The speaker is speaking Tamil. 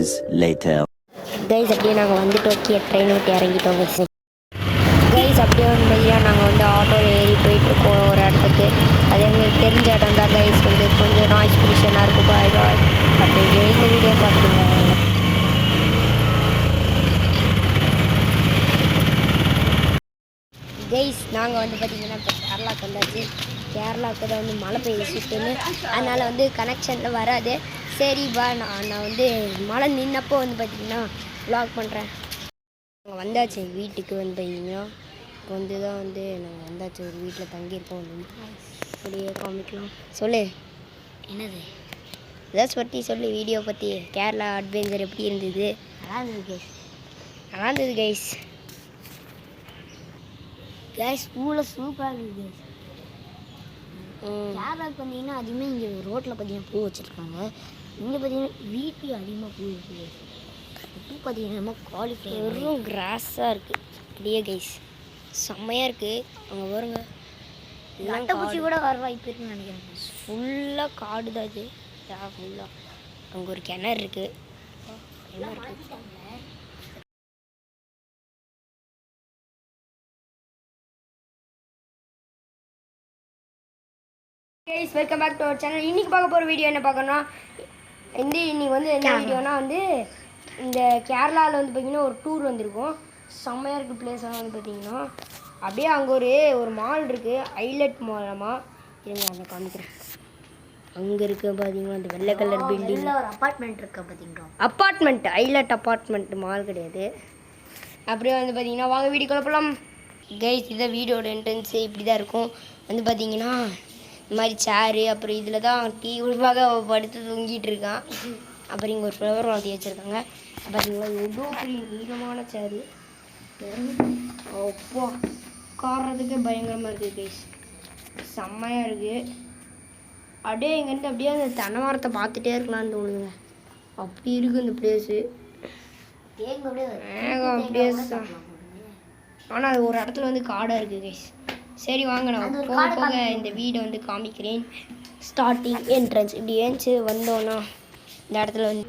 hours later. கைஸ் அப்படியே நாங்கள் வந்துட்டோம் ட்ரெயின் விட்டு இறங்கிட்டோம் கைஸ் அப்படியே வந்து நாங்கள் வந்து ஆட்டோவில் ஏறி போயிட்டுருக்கோம் ஒரு இடத்துக்கு. அது எங்களுக்கு தெரிஞ்ச இடம் தான் கைஸ். வந்து கொஞ்சம் நாய்ஸ் பொல்யூஷனாக இருக்கும். பாய் பாய். அப்படியே இந்த வீடியோ பார்த்துருங்க. கைஸ் நாங்கள் வந்து பார்த்திங்கன்னா இப்போ கேரளாவுக்கு வந்தாச்சு. கேரளாவுக்கு தான் வந்து மழை பெய்ய சுட்டுன்னு, அதனால் வந்து கனெக்ஷனில் வராது. சரி பா நான் வந்து மழை நின்னப்போ வந்து பார்த்திங்கன்னா வ்ளாக் பண்ணுறேன். நாங்கள் வந்தாச்சு வீட்டுக்கு வந்து பார்த்திங்கன்னா இப்போ வந்து தான் வந்து நாங்கள் வந்தாச்சு. ஒரு வீட்டில் தங்கியிருக்கோம். அப்படியே காமிக்கலாம். சொல்லு என்னது ஏதாச்சும் பற்றி சொல்லு. வீடியோ பற்றி கேரளா அட்வென்ச்சர் எப்படி இருந்தது? நல்லா இருந்தது கைஸ். நல்லா இருந்தது கைஸ். கேஸ் ஸ்கூலில் சூப்பராக இருக்குது கைஸ். கேரளாவுக்கு பார்த்தீங்கன்னா அதுவுமே இங்கே ரோட்டில் பார்த்தீங்கன்னா பூ வச்சுருக்காங்க. இங்கே பார்த்தீங்கன்னா வீட்டில் அதிகமாக பூ இருக்குது. பூ பார்த்தீங்கன்னா நம்ம குவாலிஃபை வெறும் கிராஸாக இருக்குது அப்படியே கைஸ். செம்மையாக இருக்குது. அங்கே வருங்க எல்லாம் பூச்சி கூட வர வாய்ப்பு இருக்குன்னு நினைக்கிறேன். ஃபுல்லாக காடு தான் இது. ஃபுல்லாக அங்கே ஒரு கிணறு இருக்குது. Guys welcome back to our channel. இன்றைக்கி பார்க்க போகிற வீடியோ என்ன பார்க்கணும்னா இன்றைக்கி வந்து என்ன வீடியோனா வந்து இந்த கேரளாவில் வந்து பார்த்திங்கன்னா ஒரு டூர் வந்திருக்கோம். செம்மையாக இருக்குது பிளேஸெல்லாம் வந்து பார்த்திங்கன்னா. அப்படியே அங்கே ஒரு மால் இருக்குது. ஐலட் மாலமாக இருங்க அதை காமிக்கிறேன். அங்கே இருக்க பார்த்தீங்கன்னா அந்த வெள்ளை கலர் பில்டிங் ஒரு அப்பார்ட்மெண்ட் இருக்கா பார்த்தீங்களா? அப்பார்ட்மெண்ட் ஐலட் அப்பார்ட்மெண்ட் மால் கிடையாது. அப்படியே வந்து பார்த்திங்கன்னா வாங்க வீடியோக்குள்ள போகலாம். கைஸ் இதை வீடியோட என்ட்ரன்ஸு இப்படி தான் இருக்கும். வந்து பார்த்திங்கன்னா இந்த மாதிரி சேரு, அப்புறம் இதில் தான் டீ குடிப்பாக படுத்து தூங்கிட்டு இருக்கான். அப்புறம் இங்கே ஒரு ஃப்ளவர் வாங்கி வச்சுருக்காங்க. பார்த்தீங்களா எவ்வளோ பெரிய நீளமான சேரு. அப்போ உட்கார்றதுக்கே பயங்கரமாக இருக்குது கைஸ். செம்மையாக இருக்குது. அப்படியே இங்கேருந்து அப்படியே அந்த தென்னை மரத்தை பார்த்துட்டே இருக்கலாம்னு தோணுதுங்க. அப்படி இருக்குது இந்த பிளேஸு. அப்படியே ஆனால் அது ஒரு இடத்துல வந்து காடாக இருக்குது கைஸ். சரி வாங்க நான் போக போக இந்த வீடை வந்து காமிக்கிறேன். ஸ்டார்டிங் என்ட்ரன்ஸ் இப்படி ஏஞ்சி வந்தோன்னா இந்த இடத்துல வந்து